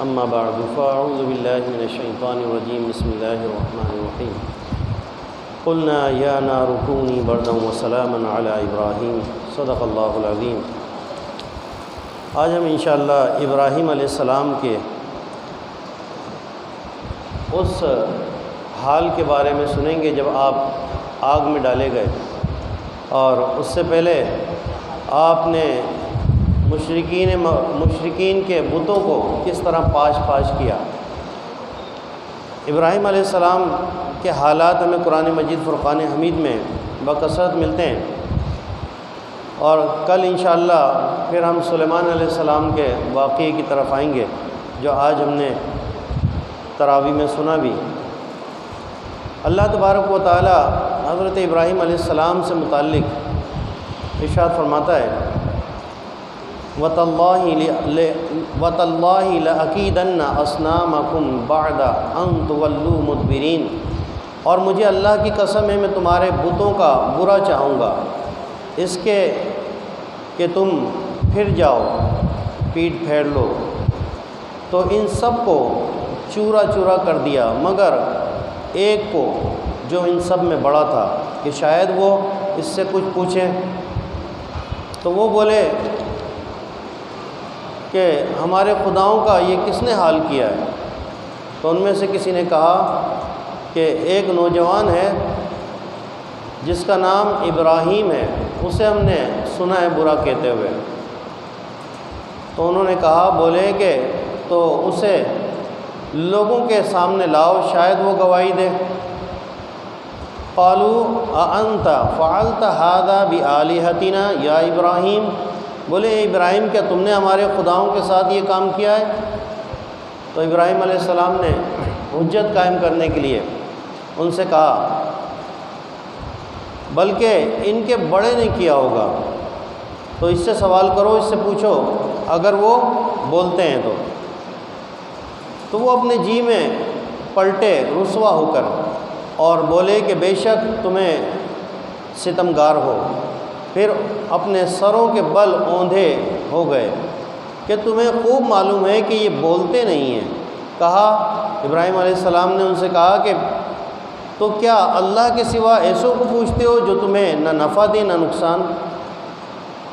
اما بعد فاعوذ باللہ من الشیطان الرجیم بسم اللہ الرحمن الرحیم قلنا یا نار کونی بردا وسلاما علی ابراہیم صدق اللہ العظیم۔ آج ہم انشاءاللہ ابراہیم علیہ السلام کے اس حال کے بارے میں سنیں گے جب آپ آگ میں ڈالے گئے، اور اس سے پہلے آپ نے مشرکین کے بتوں کو کس طرح پاش کیا۔ ابراہیم علیہ السلام کے حالات ہمیں قرآن مجید فرقان حمید میں بکثرت ملتے ہیں، اور کل انشاءاللہ پھر ہم سلیمان علیہ السلام کے واقعے کی طرف آئیں گے جو آج ہم نے تراویح میں سنا بھی۔ اللہ تبارک و تعالی حضرت ابراہیم علیہ السلام سے متعلق ارشاد فرماتا ہے وَتَاللَّهِ لَأَكِيدَنَّ أَصْنَامَكُمْ بَعْدَ أَن تُوَلُّوا مُدْبِرِينَ، اور مجھے اللہ کی قسم ہے میں تمہارے بتوں کا برا چاہوں گا اس کے کہ تم پھر جاؤ، پیٹھ پھیر لو۔ تو ان سب کو چورا چورا کر دیا مگر ایک کو جو ان سب میں بڑا تھا کہ شاید وہ اس سے کچھ پوچھیں۔ تو وہ بولے کہ ہمارے خداؤں کا یہ کس نے حال کیا ہے؟ تو ان میں سے کسی نے کہا کہ ایک نوجوان ہے جس کا نام ابراہیم ہے، اسے ہم نے سنا ہے برا کہتے ہوئے۔ تو انہوں نے کہا، بولے کہ تو اسے لوگوں کے سامنے لاؤ، شاید وہ گواہی دے۔ قالوا اانت فعلت هذا بآلهتنا یا ابراہیم، بولے ابراہیم کیا تم نے ہمارے خداؤں کے ساتھ یہ کام کیا ہے؟ تو ابراہیم علیہ السلام نے حجت قائم کرنے کے لیے ان سے کہا بلکہ ان کے بڑے نے کیا ہوگا، تو اس سے سوال کرو، اس سے پوچھو اگر وہ بولتے ہیں تو وہ اپنے جی میں پلٹے رسوا ہو کر اور بولے کہ بے شک تمہیں ستمگار ہو، پھر اپنے سروں کے بل اوندھے ہو گئے کہ تمہیں خوب معلوم ہے کہ یہ بولتے نہیں ہیں۔ کہا ابراہیم علیہ السلام نے ان سے کہا کہ تو کیا اللہ کے سوا ایسوں کو پوچھتے ہو جو تمہیں نہ نفع دے نہ نقصان؟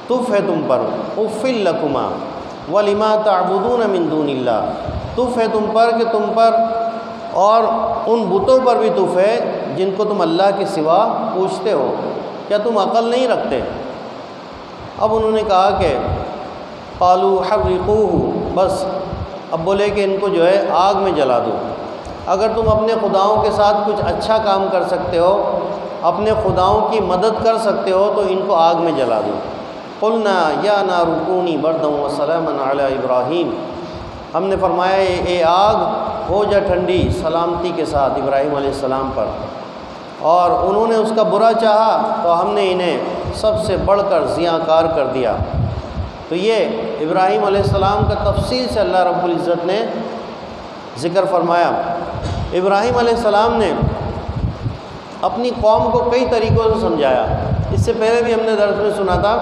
تف ہے تم پر، اف لکما ولما تعبدون من دون اللہ، تف ہے تم پر کہ تم پر اور ان بتوں پر بھی تف ہے جن کو تم اللہ کے سوا پوچھتے ہو، کیا تم عقل نہیں رکھتے؟ اب انہوں نے کہا کہ قالوا حرقوه، بس اب بولے کہ ان کو جو ہے آگ میں جلا دو، اگر تم اپنے خداؤں کے ساتھ کچھ اچھا کام کر سکتے ہو، اپنے خداؤں کی مدد کر سکتے ہو تو ان کو آگ میں جلا دو۔ قلنا یا نار کونی بردا وسلاما علی ابراہیم، ہم نے فرمایا اے آگ ہو جا ٹھنڈی سلامتی کے ساتھ ابراہیم علیہ السلام پر، اور انہوں نے اس کا برا چاہا تو ہم نے انہیں سب سے بڑھ کر زیاں کار کر دیا۔ تو یہ ابراہیم علیہ السلام کا تفصیل سے اللہ رب العزت نے ذکر فرمایا۔ ابراہیم علیہ السلام نے اپنی قوم کو کئی طریقوں سے سمجھایا۔ اس سے پہلے بھی ہم نے درس میں سنا تھا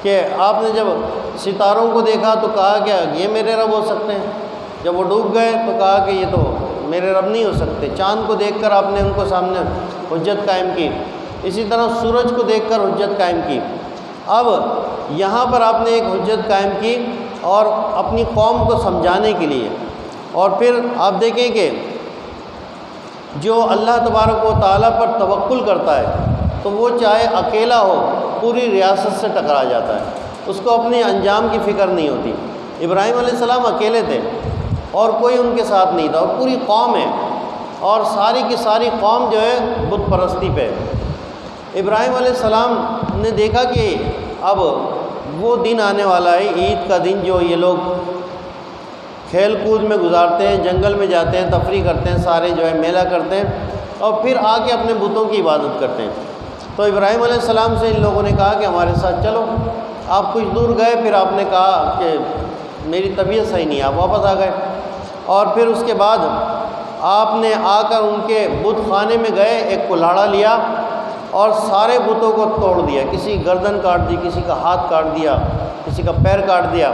کہ آپ نے جب ستاروں کو دیکھا تو کہا کہ یہ میرے رب ہو سکتے ہیں، جب وہ ڈوب گئے تو کہا کہ یہ تو میرے رب نہیں ہو سکتے۔ چاند کو دیکھ کر آپ نے ان کو سامنے حجت قائم کی، اسی طرح سورج کو دیکھ کر حجت قائم کی۔ اب یہاں پر آپ نے ایک حجت قائم کی اور اپنی قوم کو سمجھانے کے لیے، اور پھر آپ دیکھیں کہ جو اللہ تبارک و تعالیٰ پر توکل کرتا ہے تو وہ چاہے اکیلا ہو پوری ریاست سے ٹکرا جاتا ہے، اس کو اپنے انجام کی فکر نہیں ہوتی۔ ابراہیم علیہ السلام اکیلے تھے اور کوئی ان کے ساتھ نہیں تھا، اور پوری قوم ہے اور ساری کی ساری قوم جو ہے بت پرستی پہ۔ ابراہیم علیہ السلام نے دیکھا کہ اب وہ دن آنے والا ہے، عید کا دن، جو یہ لوگ کھیل کود میں گزارتے ہیں، جنگل میں جاتے ہیں، تفریح کرتے ہیں، سارے جو ہے میلہ کرتے ہیں اور پھر آ کے اپنے بتوں کی عبادت کرتے ہیں۔ تو ابراہیم علیہ السلام سے ان لوگوں نے کہا کہ ہمارے ساتھ چلو۔ آپ کچھ دور گئے، پھر آپ نے کہا کہ میری طبیعت صحیح نہیں، آپ واپس آ گئے، اور پھر اس کے بعد آپ نے آ کر ان کے بت خانے میں گئے، ایک کلاڑا لیا اور سارے بتوں کو توڑ دیا، کسی گردن کاٹ دی، کسی کا ہاتھ کاٹ دیا، کسی کا پیر کاٹ دیا،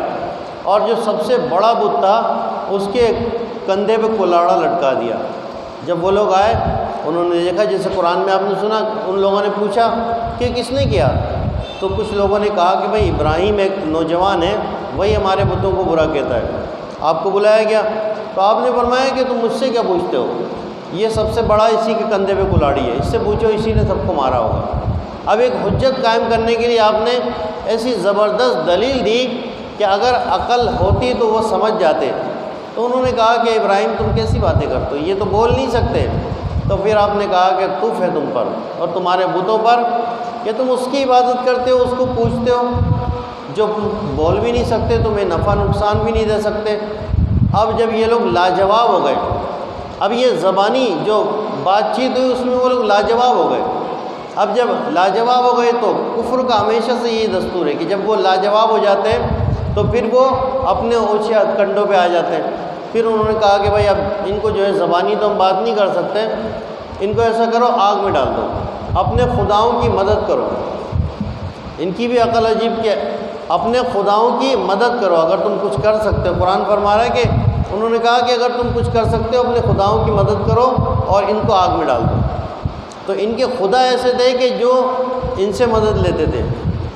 اور جو سب سے بڑا بت تھا اس کے کندھے پہ کلاڑا لٹکا دیا۔ جب وہ لوگ آئے انہوں نے دیکھا، جیسے قرآن میں آپ نے سنا، ان لوگوں نے پوچھا کہ کس نے کیا؟ تو کچھ لوگوں نے کہا کہ بھائی ابراہیم ایک نوجوان ہے، وہی ہمارے بتوں کو برا کہتا ہے، آپ کو بلایا گیا۔ تو آپ نے فرمایا کہ تم مجھ سے کیا پوچھتے ہو، یہ سب سے بڑا اسی کے کندھے پہ کلاڑی ہے، اس سے پوچھو، اسی نے سب کو مارا ہوگا۔ اب ایک حجت قائم کرنے کے لیے آپ نے ایسی زبردست دلیل دی کہ اگر عقل ہوتی تو وہ سمجھ جاتے۔ تو انہوں نے کہا کہ ابراہیم تم کیسی باتیں کرتے ہو، یہ تو بول نہیں سکتے۔ تو پھر آپ نے کہا کہ طوف ہے تم پر اور تمہارے بتوں پر کہ تم اس کی عبادت کرتے ہو، اس کو پوچھتے ہو جو بول بھی نہیں سکتے، تمہیں نفع نقصان بھی نہیں دے سکتے۔ اب جب یہ لوگ لاجواب ہو گئے، اب یہ زبانی جو بات چیت ہوئی اس میں وہ لوگ لاجواب ہو گئے۔ اب جب لاجواب ہو گئے تو کفر کا ہمیشہ سے یہی دستور ہے کہ جب وہ لاجواب ہو جاتے ہیں تو پھر وہ اپنے اونچے ہتھ کنڈوں پہ آ جاتے ہیں۔ پھر انہوں نے کہا کہ بھائی اب ان کو جو ہے زبانی تو ہم بات نہیں کر سکتے، ان کو ایسا کرو آگ میں ڈال دو، اپنے خداؤں کی مدد کرو۔ ان کی بھی عقل عجیب کہ اپنے خداؤں کی مدد کرو اگر تم کچھ کر سکتے ہو۔ قرآن فرما رہا ہے کہ انہوں نے کہا کہ اگر تم کچھ کر سکتے ہو اپنے خداؤں کی مدد کرو اور ان کو آگ میں ڈال دو۔ تو ان کے خدا ایسے تھے کہ جو ان سے مدد لیتے تھے،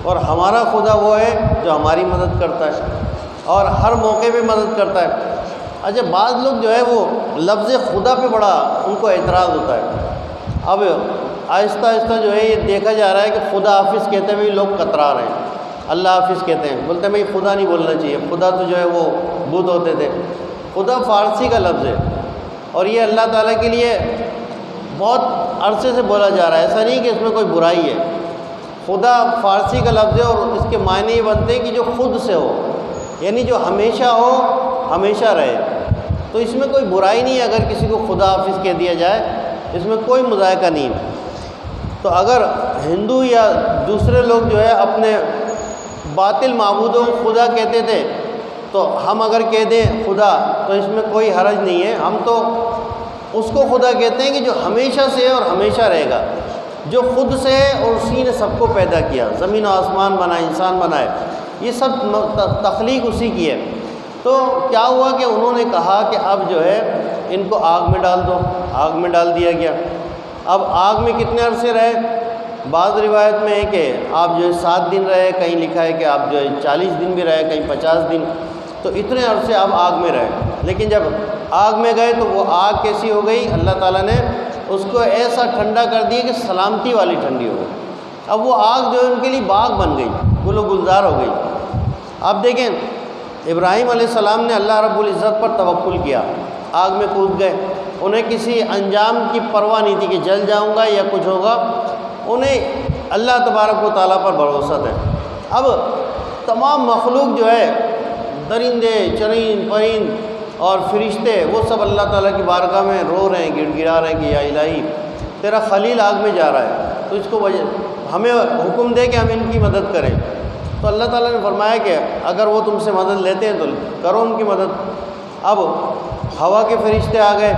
اور ہمارا خدا وہ ہے جو ہماری مدد کرتا ہے اور ہر موقع پہ مدد کرتا ہے۔ اچھا، بعض لوگ جو ہے وہ لفظ خدا پہ بڑا ان کو اعتراض ہوتا ہے۔ اب آہستہ آہستہ جو ہے یہ دیکھا جا رہا ہے کہ خدا حافظ کہتے ہوئے لوگ کترا رہے ہیں، اللہ حافظ کہتے ہیں، بولتے ہیں بھائی خدا نہیں بولنا چاہیے، خدا تو جو ہے وہ بت ہوتے تھے۔ خدا فارسی کا لفظ ہے اور یہ اللہ تعالیٰ کے لیے بہت عرصے سے بولا جا رہا ہے، ایسا نہیں کہ اس میں کوئی برائی ہے۔ خدا فارسی کا لفظ ہے اور اس کے معنی یہ بنتے ہیں کہ جو خود سے ہو، یعنی جو ہمیشہ ہو، ہمیشہ رہے۔ تو اس میں کوئی برائی نہیں ہے اگر کسی کو خدا حافظ کہہ دیا جائے، اس میں کوئی مذائقہ نہیں ہے۔ تو اگر ہندو یا دوسرے لوگ جو ہے اپنے باطل معبودوں کو خدا کہتے تھے تو ہم اگر کہہ دیں خدا تو اس میں کوئی حرج نہیں ہے۔ ہم تو اس کو خدا کہتے ہیں کہ جو ہمیشہ سے ہے اور ہمیشہ رہے گا، جو خود سے ہے اور اسی نے سب کو پیدا کیا، زمین و آسمان بنائے، انسان بنائے، یہ سب تخلیق اسی کی ہے۔ تو کیا ہوا کہ انہوں نے کہا کہ اب جو ہے ان کو آگ میں ڈال دو، آگ میں ڈال دیا گیا۔ اب آگ میں کتنے عرصے رہے؟ بعض روایت میں ہے کہ آپ جو ہے 7 دن رہے، کہیں لکھا ہے کہ آپ جو ہے 40 دن بھی رہے، کہیں 50 دن، تو اتنے عرصے آپ آگ میں رہے۔ لیکن جب آگ میں گئے تو وہ آگ کیسی ہو گئی؟ اللہ تعالیٰ نے اس کو ایسا ٹھنڈا کر دیا کہ سلامتی والی ٹھنڈی ہو گئی۔ اب وہ آگ جو ہے ان کے لیے باغ بن گئی، گل و گلزار ہو گئی۔ آپ دیکھیں ابراہیم علیہ السلام نے اللہ رب العزت پر توکل کیا، آگ میں کود گئے، انہیں کسی انجام کی پرواہ نہیں تھی کہ جل جاؤں گا یا کچھ ہوگا، انہیں اللہ تبارک و تعالیٰ پر بھروسہ ہے۔ اب تمام مخلوق جو ہے، درندے، چرند، پرند اور فرشتے، وہ سب اللہ تعالیٰ کی بارگاہ میں رو رہے ہیں، گڑ گڑا رہے ہیں کہ یا الہی تیرا خلیل آگ میں جا رہا ہے، تو اس کو ہمیں حکم دے کہ ہم ان کی مدد کریں۔ تو اللہ تعالیٰ نے فرمایا کہ اگر وہ تم سے مدد لیتے ہیں تو کرو ان کی مدد۔ اب ہوا کے فرشتے آ گئے،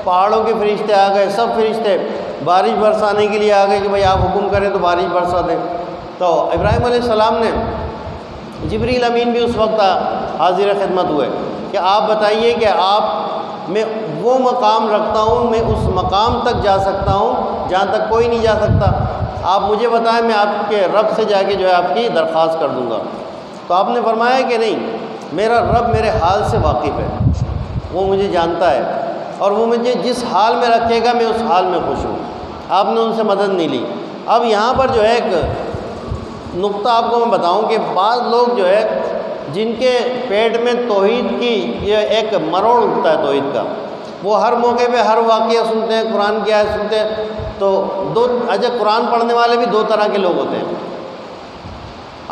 پہاڑوں کے فرشتے آ گئے، سب فرشتے بارش برسانے کے لیے آ گئے کہ بھائی آپ حکم کریں تو بارش برسا دیں۔ تو ابراہیم علیہ السلام نے، جبریل امین بھی اس وقت حاضر خدمت ہوئے کہ آپ بتائیے کہ آپ میں وہ مقام رکھتا ہوں، میں اس مقام تک جا سکتا ہوں جہاں تک کوئی نہیں جا سکتا، آپ مجھے بتائیں، میں آپ کے رب سے جا کے جو ہے آپ کی درخواست کر دوں گا۔ تو آپ نے فرمایا کہ نہیں، میرا رب میرے حال سے واقف ہے، وہ مجھے جانتا ہے اور وہ مجھے جس حال میں رکھے گا میں اس حال میں خوش ہوں۔ آپ نے ان سے مدد نہیں لی۔ اب یہاں پر جو ہے ایک نقطہ آپ کو میں بتاؤں کہ بعض لوگ جو ہے جن کے پیٹ میں توحید کی یہ ایک مروڑ اٹھتا ہے توحید کا، وہ ہر موقع پہ ہر واقعہ سنتے ہیں، قرآن کی آیت سنتے ہیں، تو اچھا قرآن پڑھنے والے بھی 2 طرح کے لوگ ہوتے ہیں۔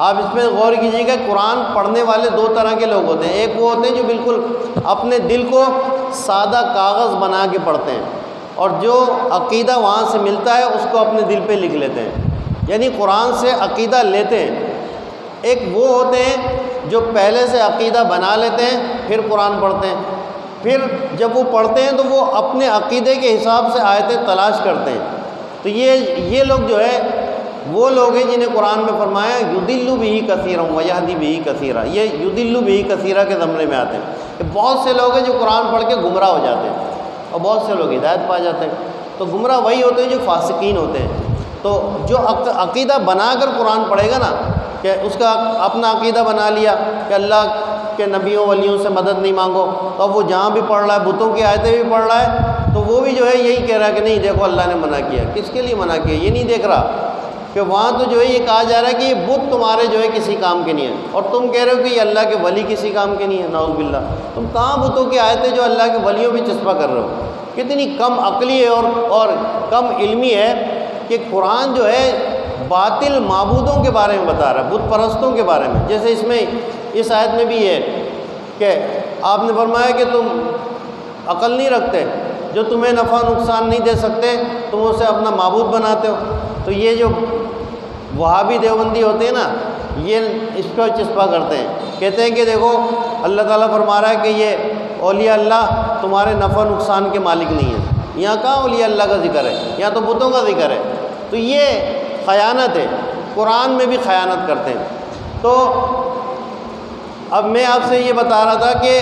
آپ اس میں غور کیجیے گا، قرآن پڑھنے والے 2 طرح کے لوگ ہوتے ہیں۔ ایک وہ ہوتے ہیں جو بالکل اپنے دل کو سادہ کاغذ بنا کے پڑھتے ہیں اور جو عقیدہ وہاں سے ملتا ہے اس کو اپنے دل پہ لکھ لیتے ہیں، یعنی قرآن سے عقیدہ لیتے ہیں۔ ایک وہ ہوتے ہیں جو پہلے سے عقیدہ بنا لیتے ہیں پھر قرآن پڑھتے ہیں، پھر جب وہ پڑھتے ہیں تو وہ اپنے عقیدے کے حساب سے آیتیں تلاش کرتے ہیں۔ تو یہ لوگ جو ہے وہ لوگ ہیں جنہیں قرآن میں فرمایا یضل بہ کثیرا ویہدی بہ کثیرا، یہ یضل بہ کثیرا کے زمرے میں آتے ہیں کہ بہت سے لوگ ہیں جو قرآن پڑھ کے گمراہ ہو جاتے ہیں اور بہت سے لوگ ہدایت پا جاتے ہیں۔ تو گمراہ وہی ہوتے ہیں جو فاسقین ہوتے ہیں۔ تو جو عقیدہ بنا کر قرآن پڑھے گا نا، کہ اس کا اپنا عقیدہ بنا لیا کہ اللہ کے نبیوں ولیوں سے مدد نہیں مانگو، تو اب وہ جہاں بھی پڑھ رہا ہے بتوں کی آیتیں بھی پڑھ رہا ہے، تو وہ بھی جو ہے یہی کہہ رہا ہے کہ نہیں دیکھو اللہ نے منع کیا۔ کس کے لیے منع کیا یہ نہیں دیکھ رہا کہ وہاں تو جو ہے یہ کہا جا رہا ہے کہ یہ بت تمہارے جو ہے کسی کام کے نہیں ہیں، اور تم کہہ رہے ہو کہ یہ اللہ کے ولی کسی کام کے نہیں ہے، نعوذ باللہ۔ تم کہاں بتوں کی آیتیں جو اللہ کے ولیوں بھی چسپاں کر رہے ہو؟ کتنی کم عقلی ہے اور کم علمی ہے کہ قرآن جو ہے باطل معبودوں کے بارے میں بتا رہا ہے، بت پرستوں کے بارے میں۔ جیسے اس آیت میں بھی ہے کہ آپ نے فرمایا کہ تم عقل نہیں رکھتے، جو تمہیں نفع نقصان نہیں دے سکتے تم اسے اپنا معبود بناتے ہو۔ تو یہ جو وہابی دیوبندی ہوتے ہیں نا، یہ اس کو چسپاں کرتے ہیں، کہتے ہیں کہ دیکھو اللہ تعالیٰ فرما رہا ہے کہ یہ اولیاء اللہ تمہارے نفع نقصان کے مالک نہیں ہیں۔ یہاں کہاں اولیاء اللہ کا ذکر ہے، یہاں تو بتوں کا ذکر ہے۔ تو یہ خیانت ہے، قرآن میں بھی خیانت کرتے ہیں۔ تو اب میں آپ سے یہ بتا رہا تھا کہ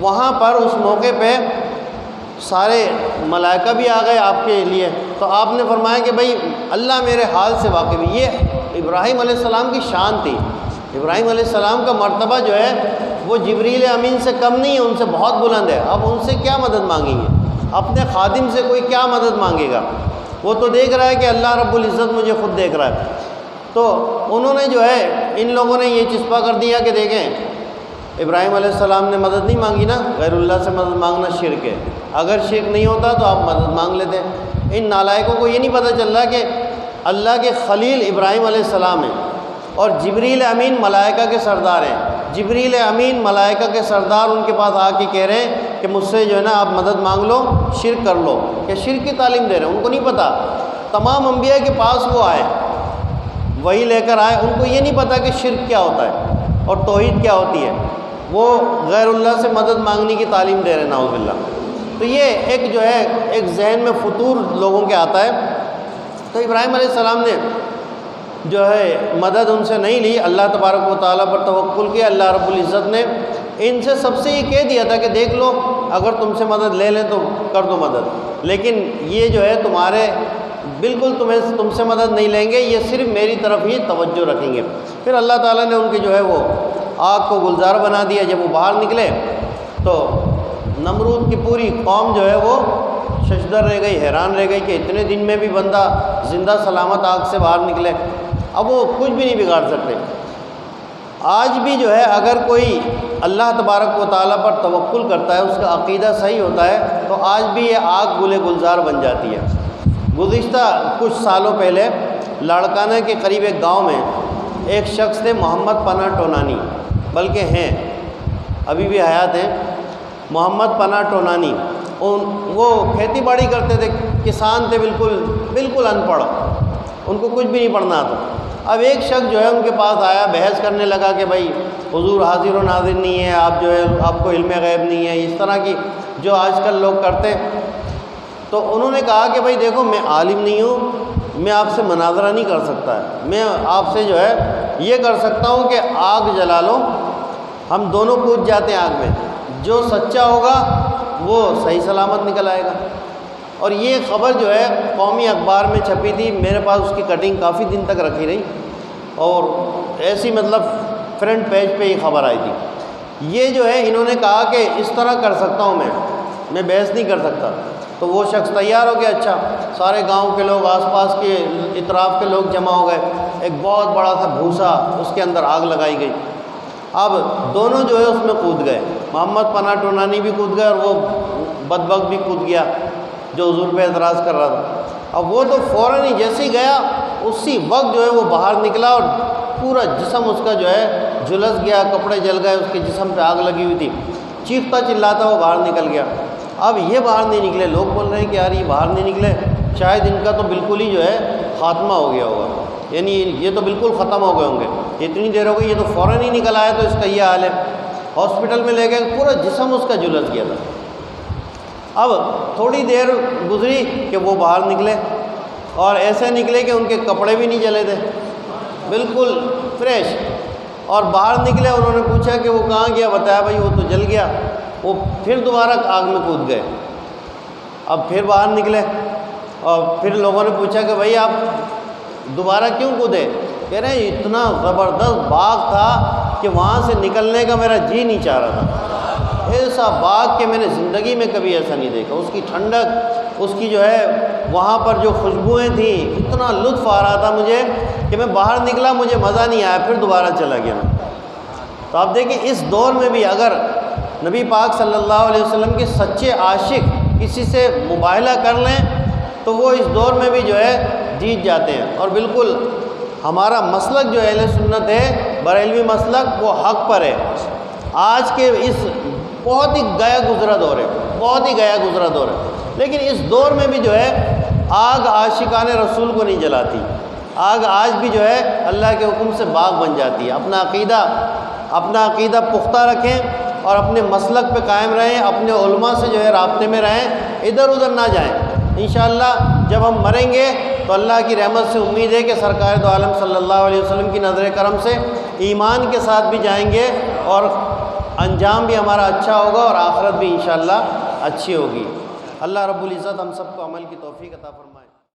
وہاں پر اس موقع پہ سارے ملائکہ بھی آ گئے آپ کے لیے، تو آپ نے فرمایا کہ بھائی اللہ میرے حال سے واقف ہے۔ یہ ابراہیم علیہ السلام کی شان تھی۔ ابراہیم علیہ السلام کا مرتبہ جو ہے وہ جبریل امین سے کم نہیں ہے، ان سے بہت بلند ہے۔ اب ان سے کیا مدد مانگیں گے؟ اپنے خادم سے کوئی کیا مدد مانگے گا؟ وہ تو دیکھ رہا ہے کہ اللہ رب العزت مجھے خود دیکھ رہا ہے۔ تو انہوں نے جو ہے ان لوگوں نے یہ چسپاں کر دیا کہ دیکھیں ابراہیم علیہ السلام نے مدد نہیں مانگی نا، غیر اللہ سے مدد مانگنا شرک ہے، اگر شرک نہیں ہوتا تو آپ مدد مانگ لیتے۔ ان نالائقوں کو یہ نہیں پتہ چل رہا کہ اللہ کے خلیل ابراہیم علیہ السلام ہیں اور جبریل امین ملائکہ کے سردار ہیں۔ جبریل امین ملائکہ کے سردار ان کے پاس آ کے کہہ رہے ہیں کہ مجھ سے جو ہے نا آپ مدد مانگ لو، شرک کر لو، کہ شرک کی تعلیم دے رہے ہیں۔ ان کو نہیں پتہ، تمام انبیاء کے پاس وہ آئے، وہی لے کر آئے، ان کو یہ نہیں پتہ کہ شرک کیا ہوتا ہے اور توحید کیا ہوتی ہے۔ وہ غیر اللہ سے مدد مانگنے کی تعلیم دے رہے ہیں، نعوذ باللہ۔ تو یہ ایک جو ہے ایک ذہن میں فطور لوگوں کے آتا ہے۔ تو ابراہیم علیہ السلام نے جو ہے مدد ان سے نہیں لی، اللہ تبارک و تعالیٰ پر توکل کیا۔ اللہ رب العزت نے ان سے سب سے یہ کہہ دیا تھا کہ دیکھ لو اگر تم سے مدد لے لیں تو کر دو مدد، لیکن یہ جو ہے تمہارے بالکل تم سے مدد نہیں لیں گے، یہ صرف میری طرف ہی توجہ رکھیں گے۔ پھر اللہ تعالیٰ نے ان کے جو ہے وہ آگ کو گلزار بنا دیا۔ جب وہ باہر نکلے تو نمرود کی پوری قوم جو ہے وہ ششدر رہ گئی، حیران رہ گئی کہ اتنے دن میں بھی بندہ زندہ سلامت آگ سے باہر نکلے۔ اب وہ کچھ بھی نہیں بگاڑ سکتے۔ آج بھی جو ہے اگر کوئی اللہ تبارک و تعالیٰ پر توکل کرتا ہے، اس کا عقیدہ صحیح ہوتا ہے، تو آج بھی یہ آگ گلے گلزار بن جاتی ہے۔ گزشتہ کچھ سالوں پہلے لاڑکانہ کے قریب ایک گاؤں میں ایک شخص تھے محمد پناہ ٹونانی، بلکہ ہیں ابھی بھی حیات ہیں، محمد پناہ ٹونانی۔ وہ کھیتی باڑی کرتے تھے، کسان تھے، بالکل ان پڑھ، ان کو کچھ بھی نہیں پڑھنا آتا۔ اب ایک شخص جو ہے ان کے پاس آیا، بحث کرنے لگا کہ بھائی حضور حاضر و ناظر نہیں ہے، آپ جو ہے آپ کو علم غیب نہیں ہے، اس طرح کی جو آج کل لوگ کرتے ہیں۔ تو انہوں نے کہا کہ بھائی دیکھو میں عالم نہیں ہوں، میں آپ سے مناظرہ نہیں کر سکتا ہے، میں آپ سے جو ہے یہ کر سکتا ہوں کہ آگ جلا لو، ہم دونوں کود جاتے ہیں آگ میں، جو سچا ہوگا وہ صحیح سلامت نکل آئے گا۔ اور یہ خبر جو ہے قومی اخبار میں چھپی تھی، میرے پاس اس کی کٹنگ کافی دن تک رکھی رہی، اور ایسی مطلب فرنٹ پیج پہ یہ خبر آئی تھی۔ یہ جو ہے انہوں نے کہا کہ اس طرح کر سکتا ہوں میں بحث نہیں کر سکتا۔ تو وہ شخص تیار ہو گیا، اچھا سارے گاؤں کے لوگ، آس پاس کے اطراف کے لوگ جمع ہو گئے، ایک بہت بڑا سا بھوسا، اس کے اندر آگ لگائی گئی۔ اب دونوں جو ہے اس میں کود گئے، محمد پناہ ٹونانی بھی کود گئے اور وہ بدبخت بھی کود گیا جو حضور پہ اعتراض کر رہا تھا۔ اب وہ تو فوراً ہی جیسے ہی گیا اسی وقت جو ہے وہ باہر نکلا اور پورا جسم اس کا جو ہے جھلس گیا، کپڑے جل گئے، اس کے جسم پہ آگ لگی ہوئی تھی، چیختا چلاتا وہ باہر نکل گیا۔ اب یہ باہر نہیں نکلے، لوگ بول رہے ہیں کہ یار یہ باہر نہیں نکلے، شاید ان کا تو بالکل ہی جو ہے خاتمہ ہو گیا ہوگا، یعنی یہ تو بالکل ختم ہو گئے ہوں گے، اتنی دیر ہو گئی، یہ تو فوراً ہی نکل آیا، تو اس کا یہ حال ہے۔ ہاسپٹل میں لے گئے، پورا جسم اس کا جھلس گیا تھا۔ اب تھوڑی دیر گزری کہ وہ باہر نکلے، اور ایسے نکلے کہ ان کے کپڑے بھی نہیں جلے تھے، بالکل فریش، اور باہر نکلے، انہوں نے پوچھا کہ وہ کہاں گیا، بتایا بھائی وہ تو جل گیا، وہ پھر دوبارہ آگ میں کود گئے۔ اب پھر باہر نکلے اور پھر لوگوں نے پوچھا کہ بھائی آپ دوبارہ کیوں کودے؟ کہہ رہے ہیں اتنا زبردست باغ تھا کہ وہاں سے نکلنے کا میرا جی نہیں چاہ رہا تھا، ایسا باغ کہ میں نے زندگی میں کبھی ایسا نہیں دیکھا، اس کی ٹھنڈک، اس کی جو ہے وہاں پر جو خوشبوئیں تھیں، اتنا لطف آ رہا تھا مجھے کہ میں باہر نکلا، مجھے مزہ نہیں آیا، پھر دوبارہ چلا گیا میں۔ تو آپ دیکھیں اس دور میں بھی اگر نبی پاک صلی اللہ علیہ وسلم کے سچے عاشق کسی سے مباہلہ کر لیں تو وہ اس دور میں بھی جو ہے جیت جاتے ہیں۔ اور بالکل ہمارا مسلک جو اہل سنت ہے، بریلوی مسلک، وہ حق پر ہے۔ آج کے اس بہت ہی گیا گزرا دور ہے، بہت ہی گیا گزرا دور ہے، لیکن اس دور میں بھی جو ہے آگ عاشقان رسول کو نہیں جلاتی، آگ آج بھی جو ہے اللہ کے حکم سے باغ بن جاتی ہے۔ اپنا عقیدہ پختہ رکھیں اور اپنے مسلک پہ قائم رہیں، اپنے علماء سے جو ہے رابطے میں رہیں، ادھر ادھر نہ جائیں۔ انشاءاللہ جب ہم مریں گے تو اللہ کی رحمت سے امید ہے کہ سرکار دو عالم صلی اللہ علیہ وسلم کی نظر کرم سے ایمان کے ساتھ بھی جائیں گے اور انجام بھی ہمارا اچھا ہوگا اور آخرت بھی انشاءاللہ اچھی ہوگی۔ اللہ رب العزت ہم سب کو عمل کی توفیق عطا فرمائے۔